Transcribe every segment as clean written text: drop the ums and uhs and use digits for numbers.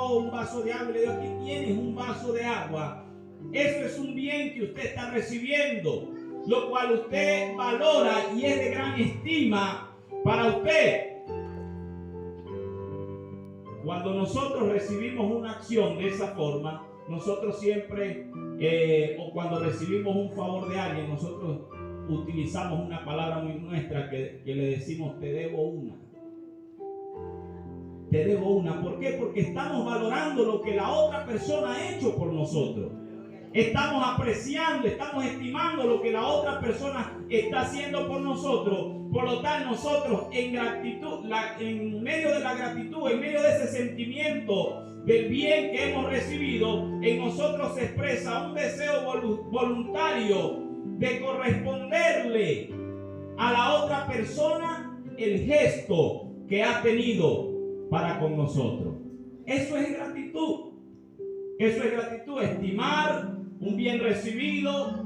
dio un vaso de agua y le dijo: aquí tienes un vaso de agua. Eso es un bien que usted está recibiendo, lo cual usted valora y es de gran estima para usted. Cuando nosotros recibimos una acción de esa forma, nosotros siempre, o cuando recibimos un favor de alguien, nosotros utilizamos una palabra muy nuestra que le decimos: te debo una. Te debo una. ¿Por qué? Porque estamos valorando lo que la otra persona ha hecho por nosotros. Estamos apreciando, estamos estimando lo que la otra persona está haciendo por nosotros. Por lo tanto, nosotros en gratitud, en medio de la gratitud, en medio de ese sentimiento del bien que hemos recibido, en nosotros se expresa un deseo voluntario de corresponderle a la otra persona el gesto que ha tenido para con nosotros. Eso es gratitud. Eso es gratitud, estimar un bien recibido,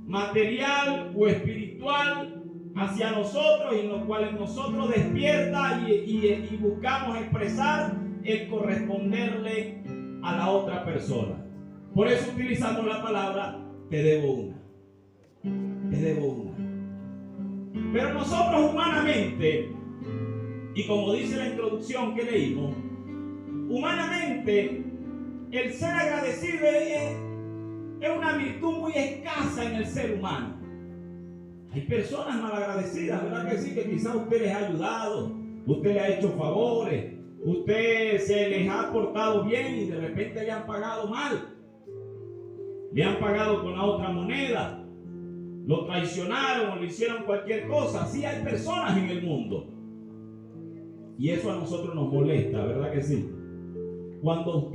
material o espiritual, hacia nosotros, y en lo cual nosotros despierta y buscamos expresar el corresponderle a la otra persona. Por eso utilizamos la palabra: te debo una. Te debo una. Pero nosotros humanamente, y como dice la introducción que leímos, humanamente el ser agradecido es una virtud muy escasa en el ser humano. Hay personas malagradecidas, ¿verdad que sí? Que quizás usted les ha ayudado, usted le ha hecho favores, usted se les ha portado bien y de repente le han pagado mal. Le han pagado con la otra moneda, lo traicionaron o le hicieron cualquier cosa. Sí, hay personas en el mundo. Y eso a nosotros nos molesta, ¿verdad que sí? Cuando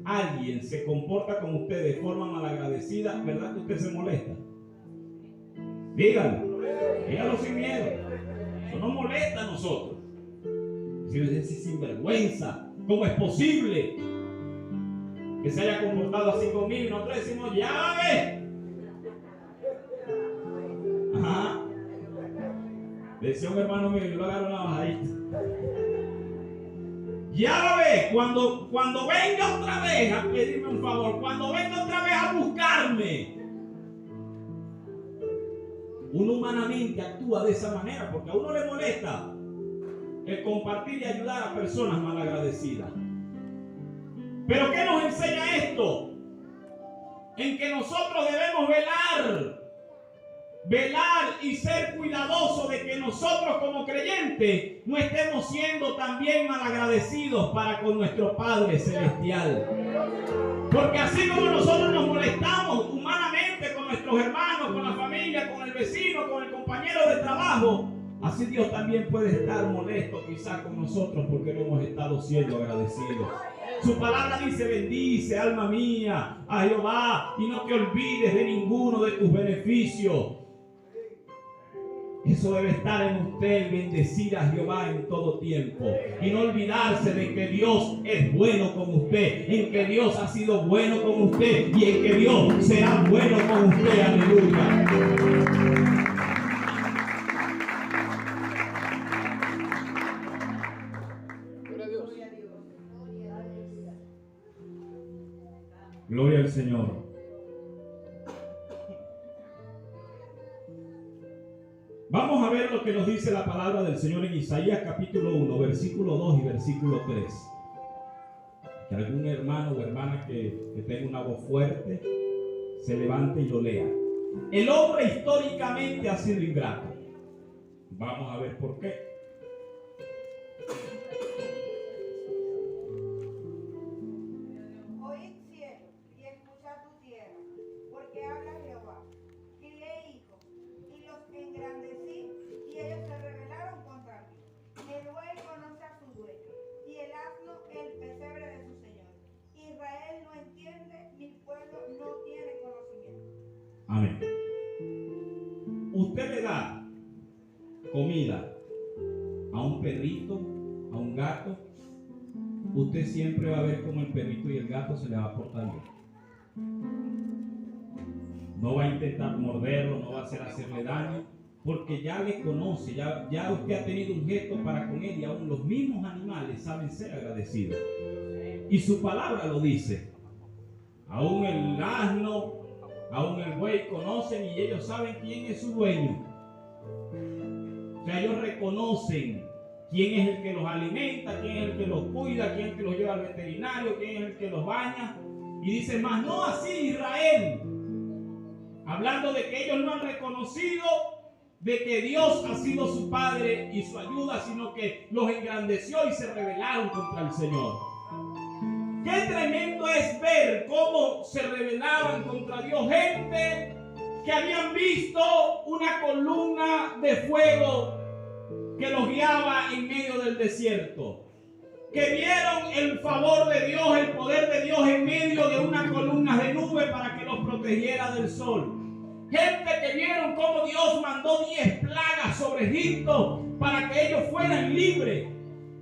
alguien se comporta con usted de forma malagradecida, ¿verdad que usted se molesta? Dígalo sin miedo. Eso nos molesta a nosotros. Es sinvergüenza. ¿Cómo es posible que se haya comportado así conmigo? Y nosotros decimos: ya va a ver. Ajá. Decía un hermano mío, yo lo agarro una bajadita. Ya va a ver, cuando venga otra vez a pedirme un favor, cuando venga otra vez a buscarme. Uno humanamente actúa de esa manera porque a uno le molesta el compartir y ayudar a personas malagradecidas. Pero ¿qué nos enseña esto? En que nosotros debemos velar y ser cuidadosos de que nosotros como creyentes no estemos siendo también malagradecidos para con nuestro Padre Celestial. Porque así como nosotros nos molestamos humanamente con nuestros hermanos, con la familia, con el vecino, con el compañero de trabajo, así Dios también puede estar molesto quizás con nosotros porque no hemos estado siendo agradecidos. Su palabra dice: bendice, alma mía, a Jehová, y no te olvides de ninguno de tus beneficios. Eso debe estar en usted, bendecir a Jehová en todo tiempo y no olvidarse de que Dios es bueno con usted, en que Dios ha sido bueno con usted y en que Dios será bueno con usted. Aleluya. Gloria al Señor. Vamos a ver lo que nos dice la palabra del Señor en Isaías capítulo 1, versículo 2 y versículo 3. Que algún hermano o hermana que tenga una voz fuerte se levante y lo lea. El hombre históricamente ha sido ingrato. Vamos a ver por qué. Oíd cielo y escuchad tu tierra, porque habla Jehová. Crié hijos y los engrandecí, y ellos se rebelaron contra mí. El buey conoce a su dueño, y el asno el pesebre de su señor. Israel no entiende, mi pueblo no tiene conocimiento. Amén. Usted le da comida a un perrito, a un gato, usted siempre va a ver cómo el perrito y el gato se le va a portar bien. No va a intentar morderlo, no va a hacerle daño, porque ya le conoce, ya usted ha tenido un gesto para con él, y aún los mismos animales saben ser agradecidos. Y su palabra lo dice. Aún el asno, aún el buey conocen y ellos saben quién es su dueño. O sea, ellos reconocen quién es el que los alimenta, quién es el que los cuida, quién es el que los lleva al veterinario, quién es el que los baña. Y dice, mas no así Israel. Hablando de que ellos no han reconocido de que Dios ha sido su Padre y su ayuda, sino que los engrandeció y se rebelaron contra el Señor. Qué tremendo es ver cómo se rebelaban contra Dios gente que habían visto una columna de fuego que los guiaba en medio del desierto. Que vieron el favor de Dios, el poder de Dios en medio de una columna de nube para que los protegiera del sol. Gente que vieron cómo Dios mandó 10 plagas sobre Egipto para que ellos fueran libres.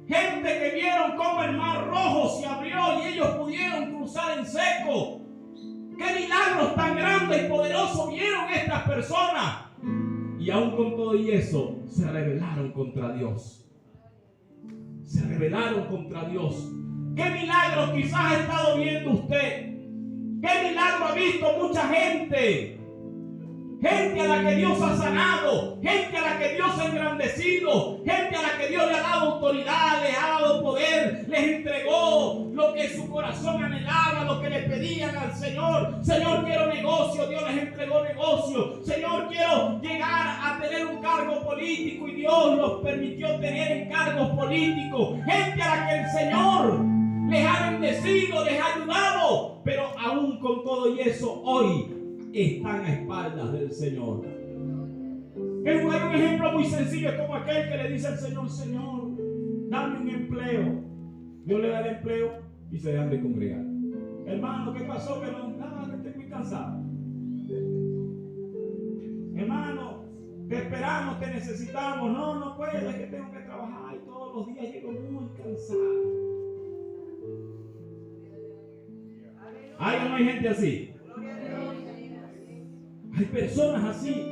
Gente que vieron cómo el mar rojo se abrió y ellos pudieron cruzar en seco. Qué milagros tan grandes y poderosos vieron estas personas. Y aún con todo y eso, se rebelaron contra Dios. Se rebelaron contra Dios. ¿Qué milagro quizás ha estado viendo usted? ¿Qué milagro ha visto mucha gente? Gente a la que Dios ha sanado, gente a la que Dios ha engrandecido, gente a la que Dios le ha dado autoridad, les ha dado poder, les entregó lo que su corazón anhelaba, lo que le pedían al Señor. Señor, quiero negocio, Dios les entregó negocio. Señor, quiero llegar a tener un cargo político y Dios los permitió tener en cargos políticos. Gente a la que el Señor les ha bendecido, les ha ayudado, pero aún con todo y eso hoy están a espaldas del Señor. Hay un ejemplo muy sencillo, es como aquel que le dice al Señor, Señor, dame un empleo. Dios le da el empleo y se dejan de congregar. Hermano, ¿qué pasó? Que no, nada, que estoy muy cansado. Hermano, te esperamos, te necesitamos. No, no puedo, es que tengo que trabajar y todos los días llego muy cansado. ¿Hay o no hay gente así? Hay personas así.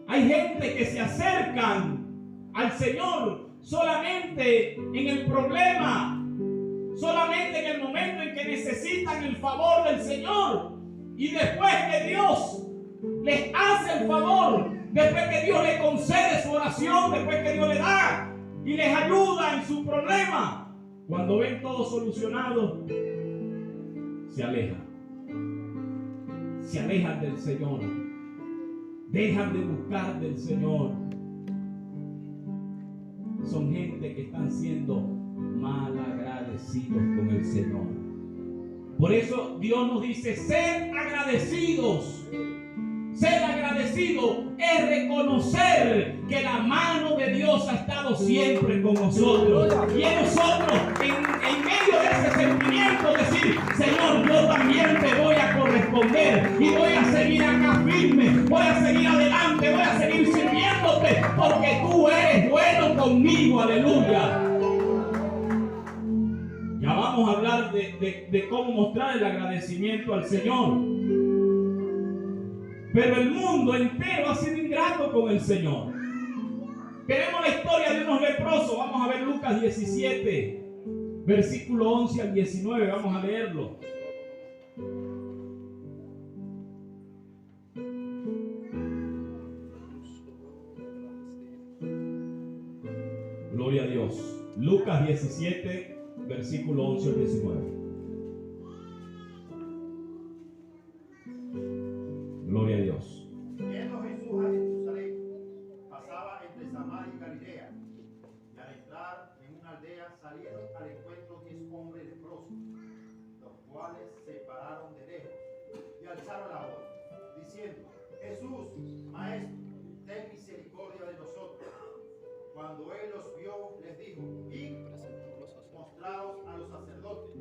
Hay gente que se acercan al Señor solamente en el problema, solamente en el momento en que necesitan el favor del Señor. Y después que Dios les hace el favor, después que Dios les concede su oración, después que Dios les da y les ayuda en su problema, cuando ven todo solucionado, se alejan. Se alejan del Señor, dejan de buscar del Señor. Son gente que están siendo mal agradecidos con el Señor. Por eso Dios nos dice, sed agradecidos. Ser agradecido es reconocer que la mano de Dios ha estado siempre con nosotros. Y en nosotros, en medio de ese sentimiento, decir, Señor, yo también te voy a corresponder y voy a seguir acá firme, voy a seguir adelante, voy a seguir sirviéndote, porque tú eres bueno conmigo, aleluya. Ya vamos a hablar de cómo mostrar el agradecimiento al Señor. Pero el mundo entero ha sido ingrato con el Señor. Queremos la historia de unos leprosos. Vamos a ver Lucas 17, versículo 11 al 19. Vamos a leerlo. Gloria a Dios. Lucas 17, versículo 11 al 19. Gloria a Dios. Yendo Jesús a Jerusalén, pasaba entre Samaria y Galilea, y al entrar en una aldea salieron al encuentro 10 hombres leprosos, los cuales se pararon de lejos y alzaron la voz, diciendo, Jesús, Maestro, ten misericordia de nosotros. Cuando él los vio, les dijo, id, mostraos a los sacerdotes.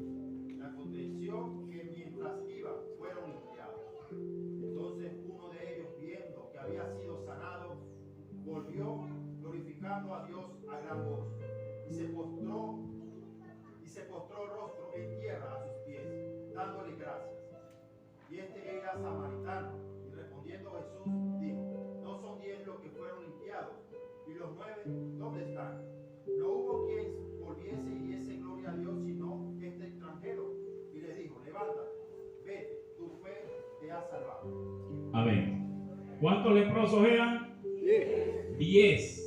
La aconteció que mientras iban, fueron limpiados. Entonces uno de ellos, viendo que había sido sanado, volvió glorificando a Dios a gran voz y se postró rostro en tierra a sus pies, dándole gracias. Y este era samaritano, y respondiendo Jesús dijo, ¿no son 10 los que fueron limpiados? ¿Y los 9 dónde están? No hubo quien volviese y diese gloria a Dios, sino este extranjero salvados. Amén. ¿Cuántos leprosos eran? 10.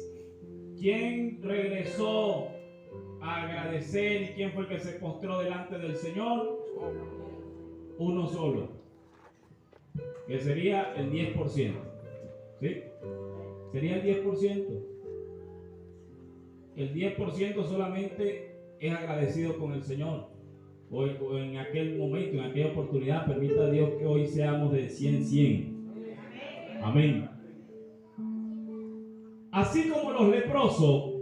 ¿Quién regresó a agradecer y quién fue el que se postró delante del Señor? Uno solo, que sería el 10%. ¿Sí? Sería el 10%. El 10% solamente es agradecido con el Señor. O en aquel momento, en aquella oportunidad, permita a Dios que hoy seamos de 100. Amén. Así como los leprosos,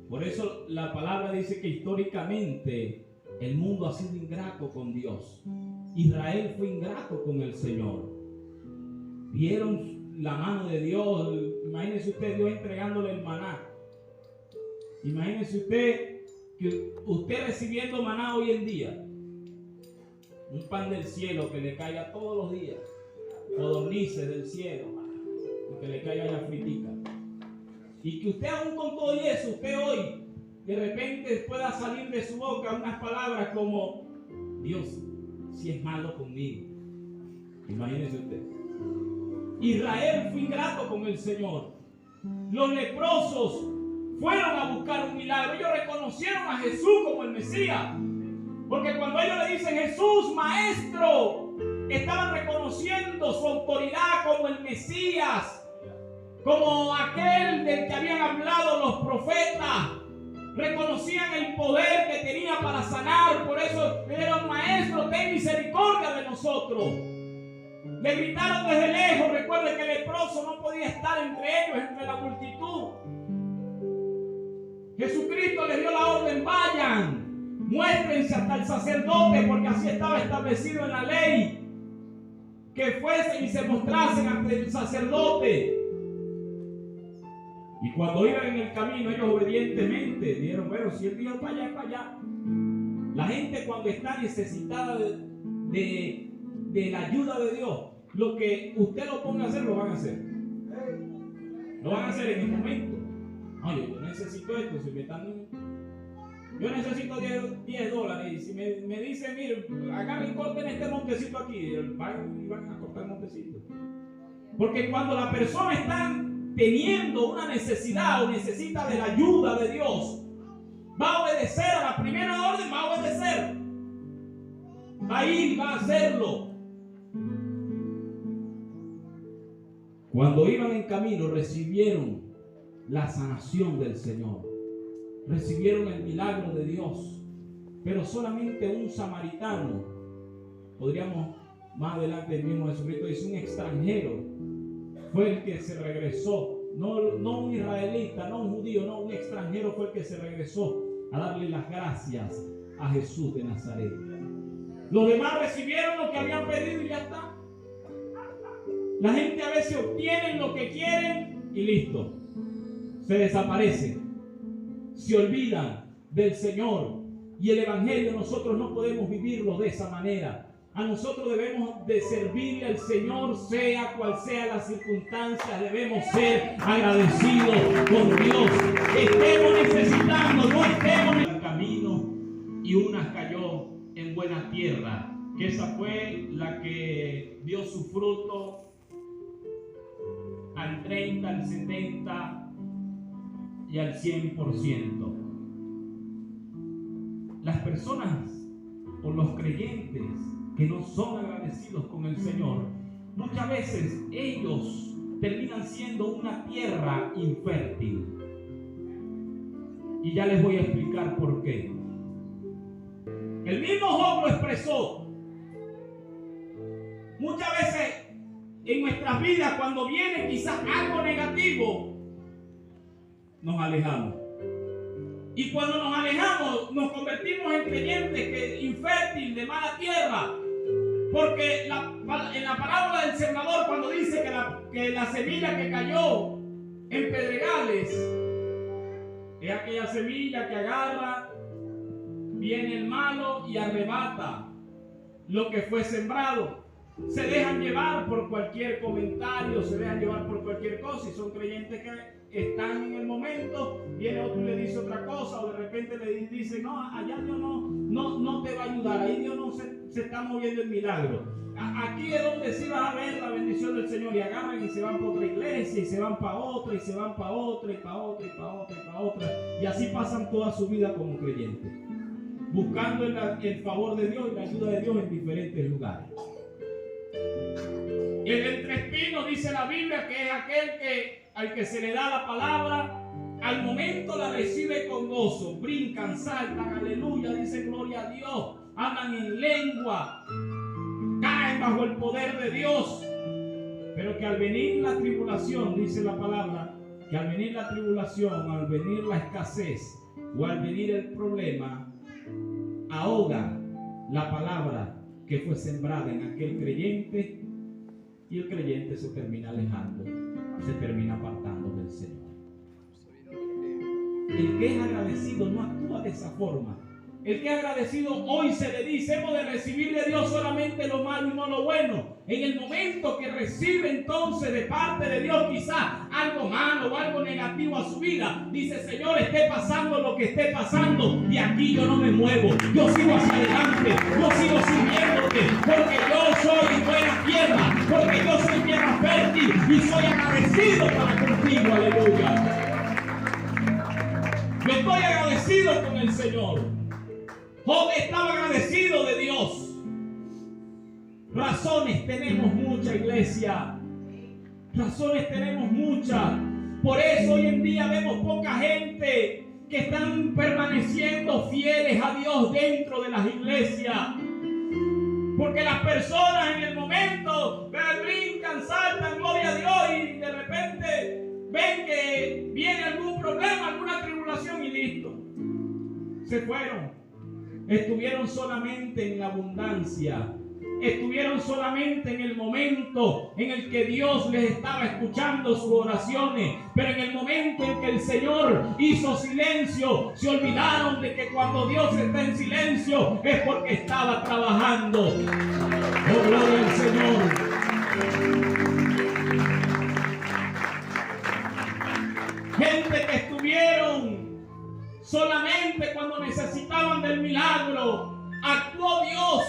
por eso la palabra dice que históricamente el mundo ha sido ingrato con Dios. Israel fue ingrato con el Señor. Vieron la mano de Dios. Imagínese usted Dios entregándole el maná. Imagínese usted que usted recibiendo maná hoy en día. Un pan del cielo que le caiga todos los días. Codornices del cielo. Y que le caiga ya fritica. Y que usted aún con todo eso, usted hoy de repente pueda salir de su boca unas palabras como: Dios, si es malo conmigo. Imagínese usted. Israel fue ingrato con el Señor. Los leprosos fueron a buscar un milagro. Ellos reconocieron a Jesús como el Mesías. Porque cuando ellos le dicen Jesús, Maestro, estaban reconociendo su autoridad como el Mesías, como aquel del que habían hablado los profetas. Reconocían el poder que tenía para sanar. Por eso le dijeron: Maestro, ten misericordia de nosotros. Le gritaron desde lejos. Recuerden que el leproso no podía estar entre ellos, entre la multitud. Jesucristo les dio la orden: vayan, muéstrense hasta el sacerdote, porque así estaba establecido en la ley, que fuesen y se mostrasen ante el sacerdote. Y cuando iban en el camino, ellos obedientemente dijeron: bueno, si él dijo para allá, es para allá. La gente, cuando está necesitada de la ayuda de Dios, lo que usted lo ponga a hacer, lo van a hacer. Lo van a hacer en el momento. Oye, yo necesito esto. Si me están, yo necesito $10. Y si me dicen: mire, agarren y corten este montecito aquí, van a cortar el montecito. Porque cuando la persona está teniendo una necesidad o necesita de la ayuda de Dios, va a obedecer a la primera orden, va a obedecer. Va a ir y va a hacerlo. Cuando iban en camino, recibieron la sanación del Señor. Recibieron el milagro de Dios. Pero solamente un samaritano, podríamos más adelante, el mismo Jesucristo dice, un extranjero, fue el que se regresó. No un israelita, no un judío, no, un extranjero fue el que se regresó a darle las gracias a Jesús de Nazaret. Los demás recibieron lo que habían pedido y ya está. La gente a veces obtiene lo que quieren y listo. Se desaparecen. Se olvidan del Señor. Y el Evangelio nosotros no podemos vivirlo de esa manera. A nosotros debemos de servirle al Señor, sea cual sea la circunstancia. Debemos ser agradecidos con Dios. Estemos necesitando, no estemos en el camino. Y una cayó en buena tierra, que esa fue la que dio su fruto al 30, al 70 y al 100%. Las personas o los creyentes que no son agradecidos con el Señor, muchas veces ellos terminan siendo una tierra infértil. Y ya les voy a explicar por qué. El mismo Job lo expresó. Muchas veces en nuestras vidas, cuando viene quizás algo negativo, nos alejamos. Y cuando nos alejamos, nos convertimos en creyentes infértiles, de mala tierra. Porque en la parábola del sembrador, cuando dice que la semilla que cayó en pedregales es aquella semilla que agarra, viene el malo y arrebata lo que fue sembrado. Se dejan llevar por cualquier comentario, se dejan llevar por cualquier cosa y son creyentes que están en el momento, viene otro y le dice otra cosa, o de repente le dice, no, allá Dios no te va a ayudar, ahí Dios no se está moviendo el milagro. Aquí es donde sí vas a ver la bendición del Señor, y agarran y se van para otra iglesia, y se van para otra, y se van para otra, y para otra, y para otra, y para otra, y así pasan toda su vida como creyentes, buscando el favor de Dios y la ayuda de Dios en diferentes lugares. El entreespino, dice la Biblia, que es aquel al que se le da la palabra, al momento la recibe con gozo, brincan, saltan, aleluya, dicen gloria a Dios, hablan en lengua, caen bajo el poder de Dios, pero que al venir la tribulación, dice la palabra, que al venir la tribulación, al venir la escasez o al venir el problema, ahoga la palabra que fue sembrada en aquel creyente, y el creyente se termina alejando, se termina apartando del Señor. El que es agradecido no actúa de esa forma. El que es agradecido hoy se le dice, hemos de recibir de Dios solamente lo malo y no lo bueno. En el momento que recibe entonces de parte de Dios quizás algo malo o algo negativo a su vida, dice, Señor, esté pasando lo que esté pasando, de aquí yo no me muevo, yo sigo hacia adelante, yo sigo sirviéndote, porque yo soy buena tierra, porque yo soy tierra fértil y soy agradecido para contigo, aleluya. Yo estoy agradecido con el Señor. Job estaba agradecido de Dios. Razones tenemos mucha, iglesia. Razones tenemos muchas. Por eso hoy en día vemos poca gente que están permaneciendo fieles a Dios dentro de las iglesias. Porque las personas en el momento brincan, saltan, gloria a Dios, y de repente ven que viene algún problema, alguna tribulación y listo. Se fueron. Estuvieron solamente en la abundancia. Estuvieron solamente en el momento en el que Dios les estaba escuchando sus oraciones. Pero en el momento en que el Señor hizo silencio, se olvidaron de que cuando Dios está en silencio es porque estaba trabajando. Oh, gloria al Señor. Gente que estuvieron solamente cuando necesitaban del milagro, actuó Dios,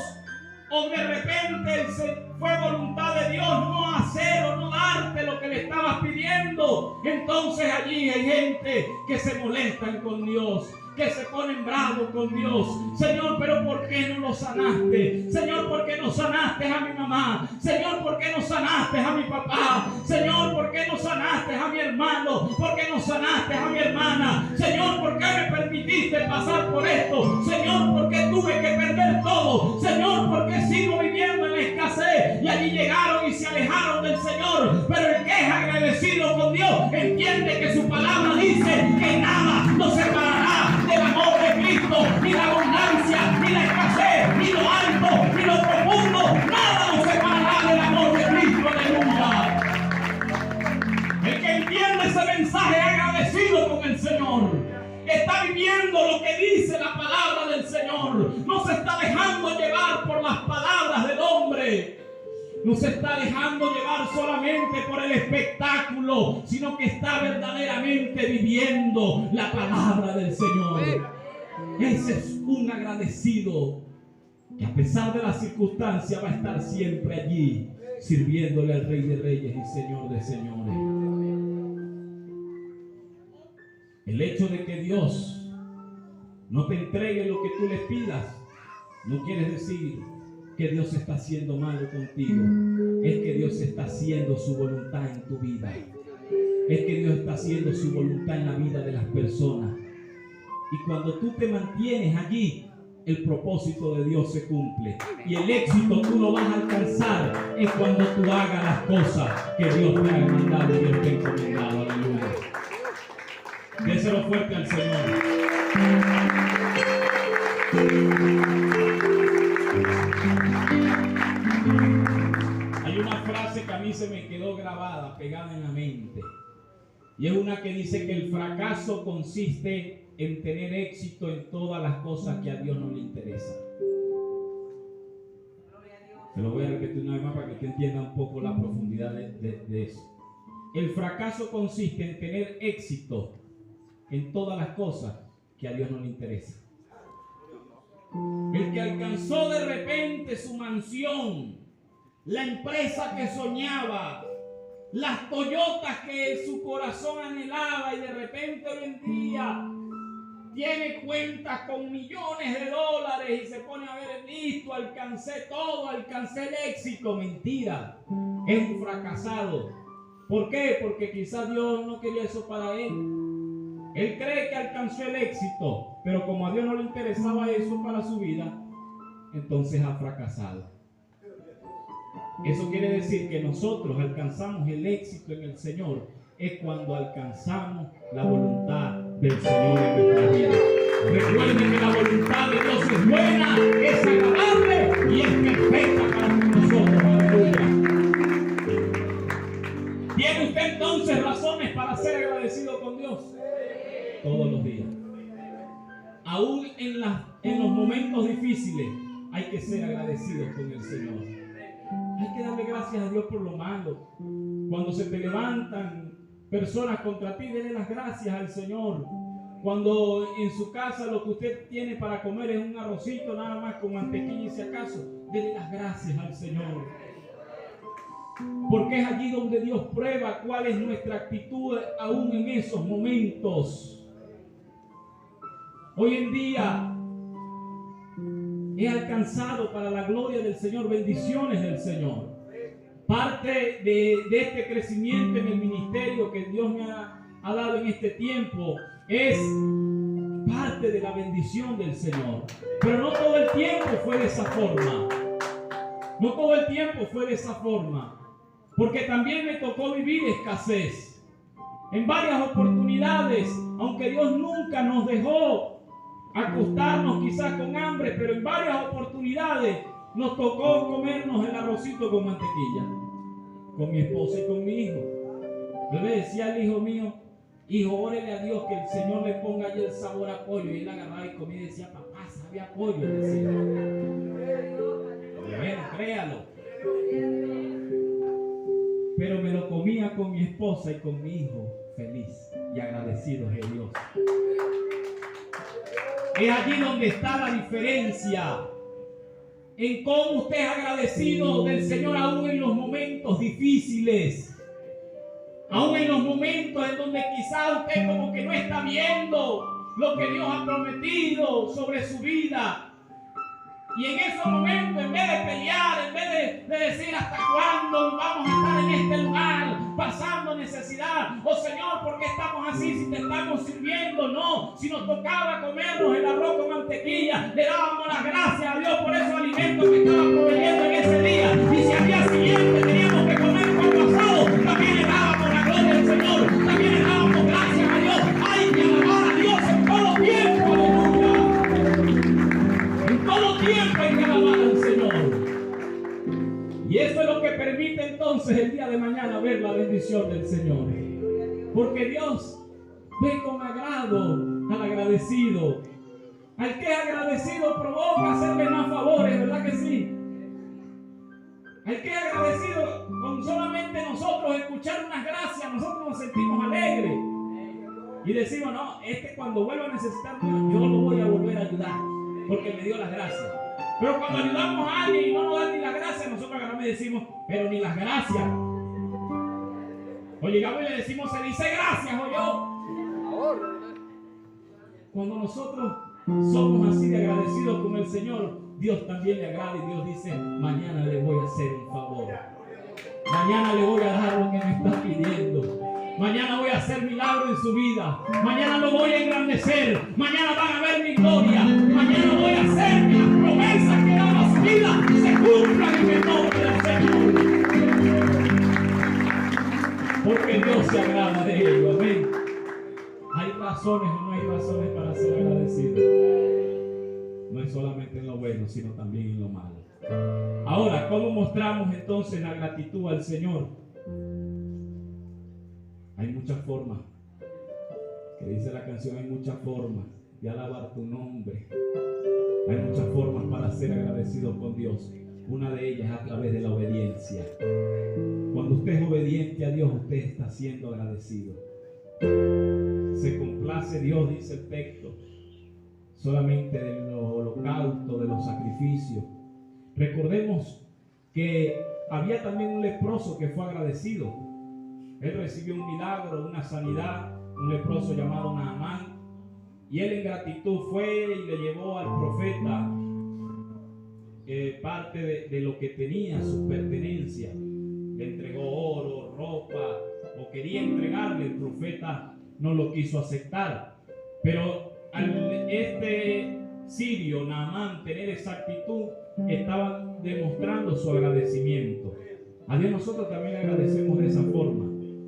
o de repente fue voluntad de Dios no hacer o no darte lo que le estabas pidiendo. Entonces allí hay gente que se molestan con Dios, que se ponen bravos con Dios. Señor, pero ¿por qué no lo sanaste? Señor, ¿por qué no sanaste a mi mamá? Señor, ¿por qué no sanaste a mi papá? Señor, ¿por qué no sanaste a mi hermano? ¿Por qué no sanaste a mi hermana? Señor, ¿por qué me permitiste pasar por esto? Señor, ¿por qué tuve que perder todo? Señor, ¿por qué sigo viviendo en la escasez? Y allí llegaron y se alejaron del Señor. Pero el que es agradecido con Dios entiende que su palabra dice que nada nos separará del amor de Cristo, ni la abundancia, ni la escasez, ni lo alto, ni lo profundo, nada nos separará del amor de Cristo, aleluya. El que entiende ese mensaje agradecido con el Señor, está viviendo lo que dice la palabra del Señor, no se está dejando llevar por las palabras del hombre, no se está dejando llevar solamente por el espectáculo, sino que está verdaderamente viviendo la palabra del Señor. Ese es un agradecido que a pesar de las circunstancias va a estar siempre allí, sirviéndole al Rey de Reyes y Señor de Señores. El hecho de que Dios no te entregue lo que tú le pidas no quiere decir que Dios está haciendo malo contigo. Es que Dios está haciendo su voluntad en tu vida. Es que Dios está haciendo su voluntad en la vida de las personas. Y cuando tú te mantienes allí, el propósito de Dios se cumple. Y el éxito tú lo vas a alcanzar es cuando tú hagas las cosas que Dios te ha mandado y Dios te ha encomendado. Aleluya. Déselo fuerte al Señor. Hay una frase que a mí se me quedó grabada, pegada en la mente. Y es una que dice que el fracaso consiste en tener éxito en todas las cosas que a Dios no le interesan. Se lo voy a repetir una vez más para que usted entienda un poco la profundidad de eso. el fracaso consiste en tener éxito en todas las cosas que a Dios no le interesa. El que alcanzó de repente su mansión, la empresa que soñaba, las Toyotas que su corazón anhelaba, y de repente hoy en día tiene cuentas con millones de dólares y se pone a ver, listo, alcancé todo, alcancé el éxito. Mentira, es un fracasado. ¿Por qué? Porque quizás Dios no quería eso para él. Él cree que alcanzó el éxito, pero como a Dios no le interesaba eso para su vida, entonces ha fracasado. Eso quiere decir que nosotros alcanzamos el éxito en el Señor es cuando alcanzamos la voluntad del Señor en nuestra vida. Recuerden que la voluntad de Dios es buena, es agradable y es perfecta para nosotros. Aleluya. ¿Tiene usted entonces razones para ser agradecido con Dios? Todos los días. Aún en los momentos difíciles hay que ser agradecidos con el Señor. Hay que darle gracias a Dios por lo malo. Cuando se te levantan personas contra ti, denle las gracias al Señor. Cuando en su casa lo que usted tiene para comer es un arrocito nada más con mantequilla y si acaso, denle las gracias al Señor. Porque es allí donde Dios prueba cuál es nuestra actitud aún en esos momentos. Hoy en día he alcanzado para la gloria del Señor bendiciones del Señor. Parte de este crecimiento en el ministerio que Dios me ha dado en este tiempo es parte de la bendición del Señor. Pero no todo el tiempo fue de esa forma. No todo el tiempo fue de esa forma. Porque también me tocó vivir escasez. En varias oportunidades, aunque Dios nunca nos dejó acostarnos quizás con hambre, pero en varias oportunidades nos tocó comernos el arrocito con mantequilla, con mi esposa y con mi hijo. Yo le decía al hijo mío, hijo, órele a Dios que el Señor le ponga allí el sabor a pollo. Y él agarraba y comía y decía, papá, sabe a pollo. Decía. Bueno, créalo. Pero me lo comía con mi esposa y con mi hijo, feliz y agradecidos de Dios. Es allí donde está la diferencia en cómo usted es agradecido del Señor aún en los momentos difíciles, aún en los momentos en donde quizá usted como que no está viendo lo que Dios ha prometido sobre su vida. Y en esos momentos, en vez de pelear, en vez de decir hasta cuándo vamos a estar en este lugar pasando necesidad, oh Señor, ¿por qué estamos así si te estamos sirviendo? No, si nos tocaba comernos el arroz con mantequilla, le dábamos las gracias a Dios por esos alimentos que estaba proveyendo en ese día. Y si al día siguiente teníamos que comer pan asado, también le dábamos la gloria al Señor, también le dábamos gracias a Dios. Hay que alabar a Dios en todo tiempo, aleluya. En todo tiempo hay que alabar al Señor. Y eso es lo que permite entonces el día de mañana ver la bendición del Señor. Porque Dios ve con agrado al agradecido. Al que es agradecido provoca hacerle más favores, ¿verdad que sí? Al que es agradecido, con solamente nosotros escuchar unas gracias, nosotros nos sentimos alegres. Y decimos, no, cuando vuelva a necesitar, yo lo voy a volver a ayudar, porque me dio las gracias. Pero cuando ayudamos a alguien y no nos dan ni las gracias, nosotros agarramos y decimos, pero ni las gracias. O llegamos y le decimos, se dice gracias, o yo. Cuando nosotros somos así de agradecidos con el Señor, Dios también le agrada y Dios dice, mañana le voy a hacer un favor. Mañana le voy a dar lo que me está pidiendo. Mañana voy a hacer milagro en su vida. Mañana lo voy a engrandecer. Mañana van a ver mi gloria. Mañana voy a hacer que las promesas que daba a su vida se cumplan en el nombre del Señor. Porque Dios se agrada de ello. Amén. ¿Hay razones o no hay razones para ser agradecidos? No es solamente en lo bueno, sino también en lo malo. Ahora, ¿cómo mostramos entonces la gratitud al Señor? Hay muchas formas, que dice la canción, hay muchas formas de alabar tu nombre. Hay muchas formas para ser agradecidos con Dios. Una de ellas es a través de la obediencia. Cuando usted es obediente a Dios, usted está siendo agradecido. Se complace Dios, dice el texto, solamente de los holocaustos, de los sacrificios. Recordemos que había también un leproso que fue agradecido. Él recibió un milagro, una sanidad, un leproso llamado Naamán, y él en gratitud fue y le llevó al profeta parte de lo que tenía, sus pertenencias. Le entregó oro, ropa, o quería entregarle. El profeta no lo quiso aceptar, pero este sirio, Naamán, tener esa actitud, estaba demostrando su agradecimiento. A Dios nosotros también le agradecemos de esa forma,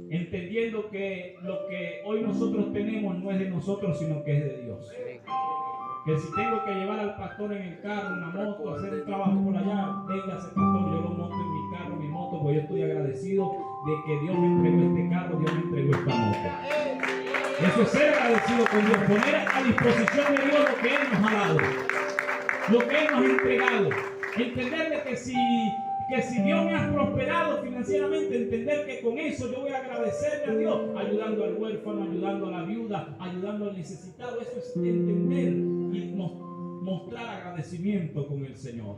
entendiendo que lo que hoy nosotros tenemos no es de nosotros, sino que es de Dios. Que si tengo que llevar al pastor en el carro, en la moto, hacer el trabajo por allá, véngase pastor, yo lo monto en mi carro, mi moto, porque yo estoy agradecido de que Dios me entregó este carro, Dios me entregó esta moto. Eso es ser agradecido con Dios, poner a disposición de Dios lo que Él nos ha dado, lo que Él nos ha entregado. Entender de que si Dios me ha prosperado financieramente, entender que con eso yo voy a agradecerle a Dios, ayudando al huérfano, ayudando a la viuda, ayudando al necesitado. Eso es entender y mostrar agradecimiento con el Señor.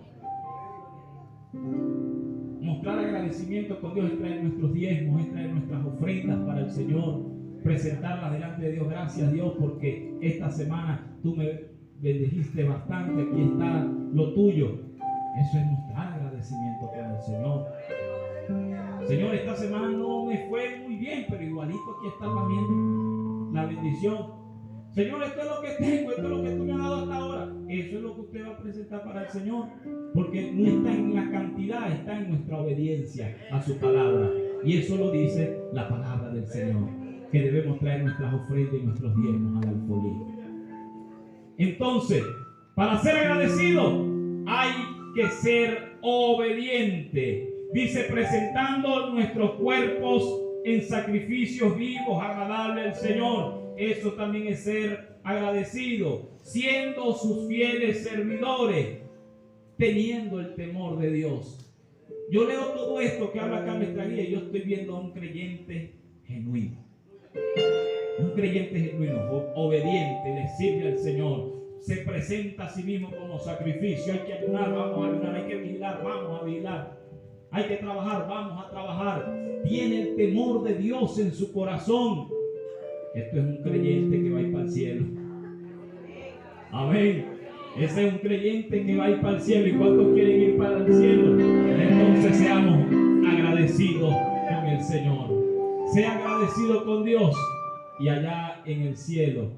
Mostrar agradecimiento con Dios es traer nuestros diezmos, es traer nuestras ofrendas para el Señor, presentarlas delante de Dios. Gracias Dios porque esta semana tú me bendijiste bastante, aquí está lo tuyo. Eso es mostrar agradecimiento con el Señor. Señor, esta semana no me fue muy bien, pero igualito aquí está también la bendición. Señor, esto es lo que tengo, esto es lo que tú me has dado hasta ahora. Eso es lo que usted va a presentar para el Señor, porque no está en la cantidad, está en nuestra obediencia a su palabra. Y eso lo dice la palabra del Señor, que debemos traer nuestras ofrendas y nuestros diezmos al alfolí. Entonces, para ser agradecido hay que ser obediente. Dice, presentando nuestros cuerpos en sacrificios vivos, agradables al Señor. Eso también es ser agradecido, siendo sus fieles servidores, teniendo el temor de Dios. Yo leo todo esto que habla acá en nuestra guía y yo estoy viendo a un creyente genuino. Un creyente genuino, obediente, le sirve al Señor, se presenta a sí mismo como sacrificio. Hay que ayunar, vamos a ayunar. Hay que vigilar, vamos a vigilar. Hay que trabajar, vamos a trabajar. Tiene el temor de Dios en su corazón. Esto es un creyente que va a ir para el cielo. Amén. Ese es un creyente que va a ir para el cielo. ¿Y cuántos quieren ir para el cielo? Entonces seamos agradecidos con el Señor. Sea agradecido con Dios. Y allá en el cielo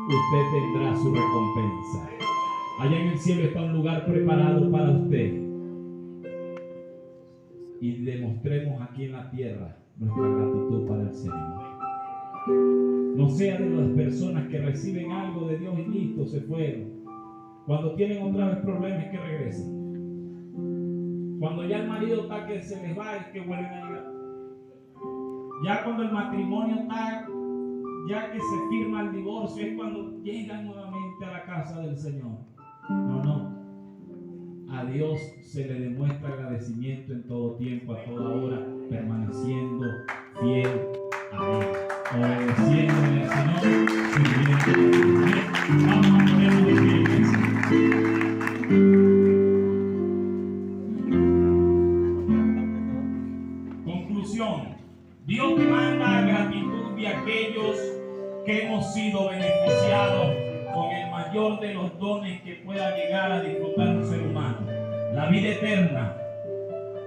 usted tendrá su recompensa. Allá en el cielo está un lugar preparado para usted. Y demostremos aquí en la tierra nuestra gratitud para el Señor. No sea de las personas que reciben algo de Dios y listo, se fueron. Cuando tienen otra vez problemas, que regresen. Cuando ya el marido está que se les va, es que vuelven a llegar. Ya cuando el matrimonio está, ya que se firma el divorcio, es cuando llegan nuevamente a la casa del Señor. No. A Dios se le demuestra agradecimiento en todo tiempo, a toda hora, permaneciendo fiel a Él, obedeciéndole al Señor, sirviéndole. Vamos a ponernos de pie, iglesia. Conclusión. Dios demanda gratitud de aquellos que hemos sido beneficiados con el mayor de los dones que pueda llegar a disfrutar un ser humano, la vida eterna.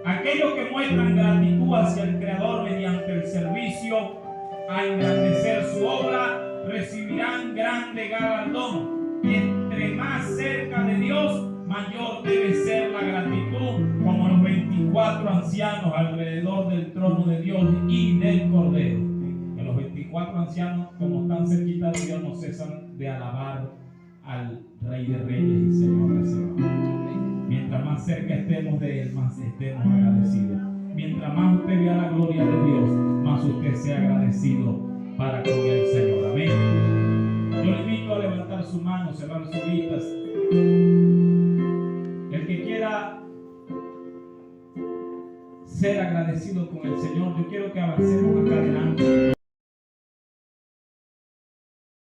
Aquellos que muestran gratitud hacia el Creador mediante el servicio a engrandecer su obra recibirán grande galardón. Entre más cerca de Dios, mayor debe ser la gratitud, como los 24 ancianos alrededor del trono de Dios y del Cordero. Que los 24 ancianos, como están cerquita de Dios, no cesan de alabar al Rey de Reyes y Señor de Señores. Mientras más cerca estemos de Él, más estemos agradecidos. Mientras más usted vea la gloria de Dios, más usted sea agradecido para con el Señor. Amén. Yo le invito a levantar su mano, cerrar sus vistas. El que quiera ser agradecidos con el Señor. Yo quiero que avancemos acá adelante.